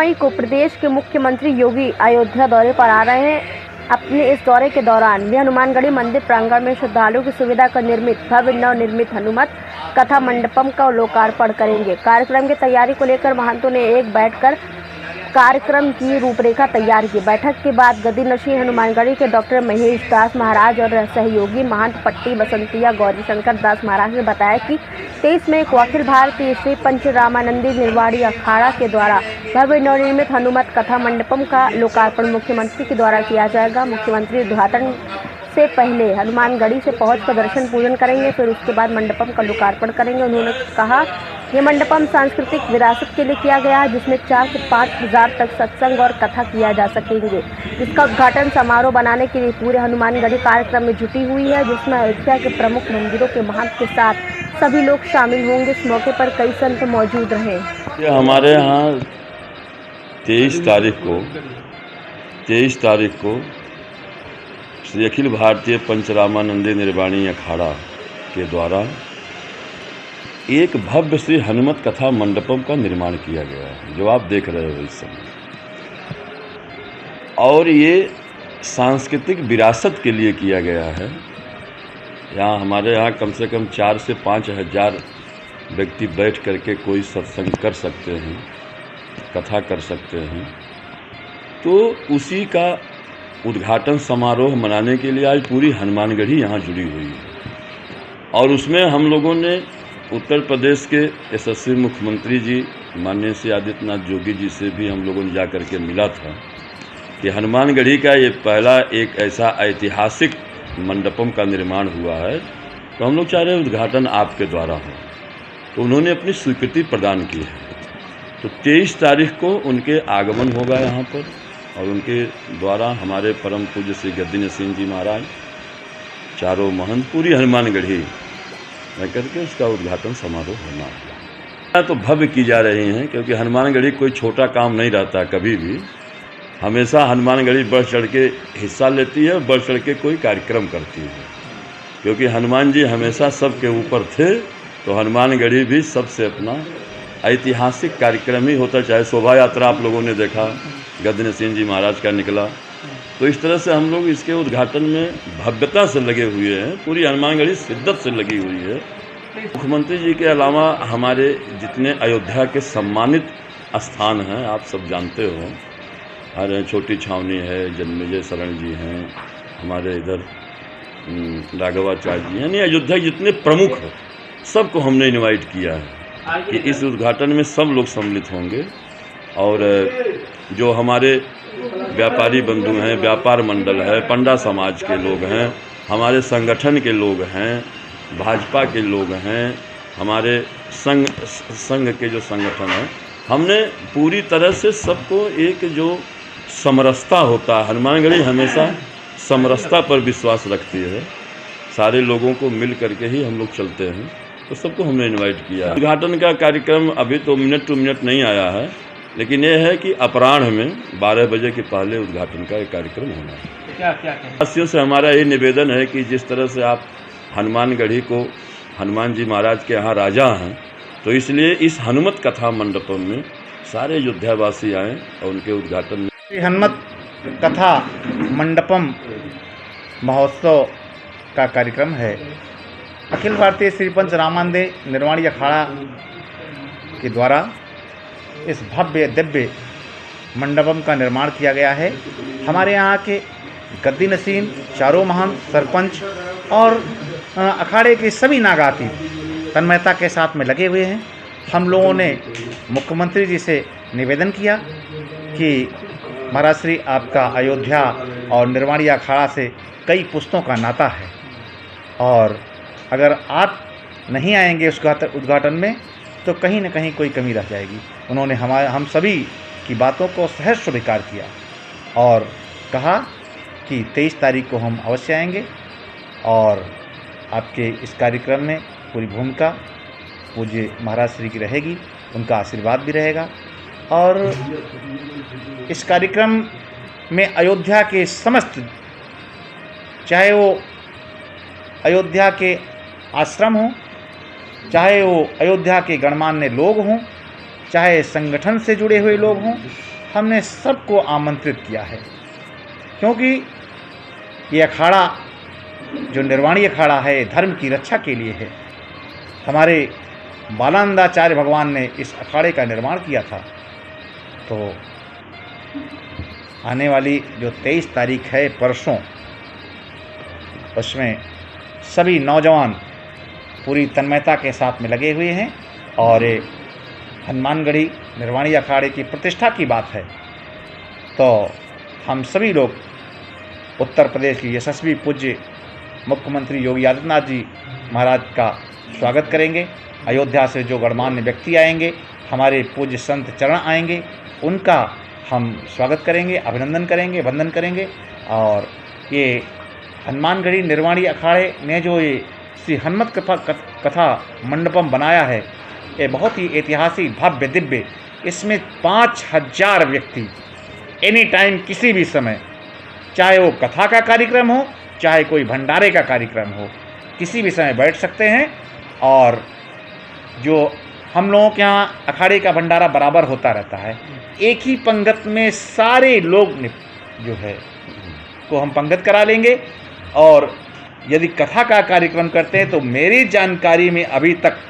मई को प्रदेश के मुख्यमंत्री योगी अयोध्या दौरे पर आ रहे हैं। अपने इस दौरे के दौरान वे हनुमानगढ़ी मंदिर प्रांगण में श्रद्धालुओं की सुविधा का निर्मित भव्य नवनिर्मित हनुमत कथा मंडपम का लोकार्पण करेंगे। कार्यक्रम की तैयारी को लेकर महंतों ने एक बैठकर कार्यक्रम की रूपरेखा तैयार की। बैठक के बाद गद्दी नशीन हनुमानगढ़ी के डॉक्टर महेश दास महाराज और सहयोगी महंत पट्टी बसंतिया गौरी शंकर दास महाराज ने बताया कि 23 मई को अखिल भारतीय श्री पंचरामानंदी निर्वाणी अखाड़ा के द्वारा भव्य नवनिर्मित हनुमत कथा मंडपम का लोकार्पण मुख्यमंत्री के द्वारा किया जाएगा। मुख्यमंत्री उद्घाटन से पहले हनुमानगढ़ी से पहुंचकर दर्शन पूजन करेंगे, फिर उसके बाद मंडपम का लोकार्पण करेंगे। उन्होंने कहा, ये मंडपम सांस्कृतिक विरासत के लिए किया गया है, जिसमें 4 से 5 हज़ार तक सत्संग और कथा किया जा सकेंगे। जिसका उद्घाटन समारोह बनाने के लिए पूरे हनुमानगढ़ी कार्यक्रम में जुटी हुई है, जिसमें अयोध्या के प्रमुख मंदिरों के महंत के साथ सभी लोग शामिल होंगे। इस मौके पर कई संत मौजूद रहे। हमारे यहाँ 23 तारीख को श्री अखिल भारतीय पंचरामानंदी निर्वाणी अखाड़ा के द्वारा एक भव्य श्री हनुमत कथा मंडपम का निर्माण किया गया है, जो आप देख रहे हो इस समय। और ये सांस्कृतिक विरासत के लिए किया गया है। यहाँ हमारे यहाँ कम से कम 4 से 5 हज़ार व्यक्ति बैठ करके कोई सत्संग कर सकते हैं, कथा कर सकते हैं। तो उसी का उद्घाटन समारोह मनाने के लिए आज पूरी हनुमानगढ़ी यहाँ जुड़ी हुई है। और उसमें हम लोगों ने उत्तर प्रदेश के यशस्वी मुख्यमंत्री जी माननीय श्री आदित्यनाथ योगी जी से भी हम लोगों ने जा कर के मिला था कि हनुमानगढ़ी का ये पहला एक ऐसा ऐतिहासिक मंडपम का निर्माण हुआ है, तो हम लोग चाह रहे हैं उद्घाटन आपके द्वारा हो। तो उन्होंने अपनी स्वीकृति प्रदान की है। तो 23 तारीख को उनके आगमन होगा यहाँ पर, और उनके द्वारा हमारे परम पूज्य श्री गद्दी नसीन जी महाराज, चारों महंत, पूरी हनुमानगढ़ी रह करके उसका उद्घाटन समारोह होना है। तो भव्य की जा रही हैं, क्योंकि हनुमानगढ़ी कोई छोटा काम नहीं रहता। कभी भी हमेशा हनुमानगढ़ी बढ़ चढ़ के हिस्सा लेती है और बढ़ चढ़ के कोई कार्यक्रम करती है, क्योंकि हनुमान जी हमेशा सबके ऊपर थे। तो हनुमानगढ़ी भी सबसे अपना ऐतिहासिक कार्यक्रम ही होता, चाहे शोभा यात्रा आप लोगों ने देखा गद्दी नसीन जी महाराज का निकला। तो इस तरह से हम लोग इसके उद्घाटन में भव्यता से लगे हुए हैं। पूरी हनुमानगढ़ी शिद्दत से लगी हुई है। मुख्यमंत्री जी के अलावा हमारे जितने अयोध्या के सम्मानित स्थान हैं, आप सब जानते हो, हमारे छोटी छावनी है, जन्मेजय शरण जी हैं, हमारे इधर राघवाचार्य जी, यानी अयोध्या जितने प्रमुख हैं सबको हमने इनवाइट किया है कि इस उद्घाटन में सब लोग सम्मिलित होंगे। और जो हमारे व्यापारी बंधु हैं, व्यापार मंडल है, पंडा समाज के लोग हैं, हमारे संगठन के लोग हैं, भाजपा के लोग हैं, हमारे संघ के जो संगठन हैं, हमने पूरी तरह से सबको एक जो समरसता होता है, हनुमानगढ़ी हमेशा समरसता पर विश्वास रखती है। सारे लोगों को मिल करके ही हम लोग चलते हैं। तो सबको हमने इनवाइट किया है। उद्घाटन का कार्यक्रम अभी तो मिनट टू मिनट नहीं आया है, लेकिन ये है कि अपराह्न में 12 बजे के पहले उद्घाटन का एक कार्यक्रम होना है। वासियों से हमारा ये निवेदन है कि जिस तरह से आप हनुमानगढ़ी को हनुमान जी महाराज के यहाँ राजा हैं, तो इसलिए इस हनुमत कथा मंडपम में सारे अयोध्यावासी आएँ और उनके उद्घाटन में हनुमत कथा मंडपम महोत्सव का कार्यक्रम है। अखिल भारतीय श्री पंचरामानंदी निर्वाणी अखाड़ा के द्वारा इस भव्य दिव्य मंडपम का निर्माण किया गया है। हमारे यहाँ के गद्दी नसीन, चारों महंत, सरपंच और अखाड़े के सभी नागाती तन्मयता के साथ में लगे हुए हैं। हम लोगों ने मुख्यमंत्री जी से निवेदन किया कि महाराज श्री, आपका अयोध्या और निर्वाणी अखाड़ा से कई पुस्तों का नाता है, और अगर आप नहीं आएंगे उस उद्घाटन में तो कहीं न कहीं कोई कमी रह जाएगी। उन्होंने हम सभी की बातों को सहर्ष स्वीकार किया और कहा कि 23 तारीख को हम अवश्य आएंगे, और आपके इस कार्यक्रम में पूरी भूमिका पूज्य महाराज श्री की रहेगी, उनका आशीर्वाद भी रहेगा। और इस कार्यक्रम में अयोध्या के समस्त, चाहे वो अयोध्या के आश्रम हों, चाहे वो अयोध्या के गणमान्य लोग हों, चाहे संगठन से जुड़े हुए लोग हों, हमने सबको आमंत्रित किया है, क्योंकि ये अखाड़ा जो निर्वाणी अखाड़ा है धर्म की रक्षा के लिए है। हमारे बालानंदाचार्य भगवान ने इस अखाड़े का निर्माण किया था। तो आने वाली जो 23 तारीख है परसों, उसमें सभी नौजवान पूरी तन्मयता के साथ में लगे हुए हैं और हनुमानगढ़ी निर्वाणी अखाड़े की प्रतिष्ठा की बात है। तो हम सभी लोग उत्तर प्रदेश के यशस्वी पूज्य मुख्यमंत्री योगी आदित्यनाथ जी महाराज का स्वागत करेंगे। अयोध्या से जो गणमान्य व्यक्ति आएंगे, हमारे पूज्य संत चरण आएंगे, उनका हम स्वागत करेंगे, अभिनंदन करेंगे, वंदन करेंगे। और ये हनुमानगढ़ी निर्वाणी अखाड़े ने जो ये श्री हनुमत कथा मंडपम बनाया है, ये बहुत ही ऐतिहासिक भव्य दिव्य। इसमें 5000 व्यक्ति एनी टाइम किसी भी समय, चाहे वो कथा का कार्यक्रम हो, चाहे कोई भंडारे का कार्यक्रम हो, किसी भी समय बैठ सकते हैं। और जो हम लोगों के यहाँ अखाड़े का भंडारा बराबर होता रहता है, एक ही पंगत में सारे लोग जो है को हम पंगत करा लेंगे। और यदि कथा का कार्यक्रम करते हैं तो मेरी जानकारी में अभी तक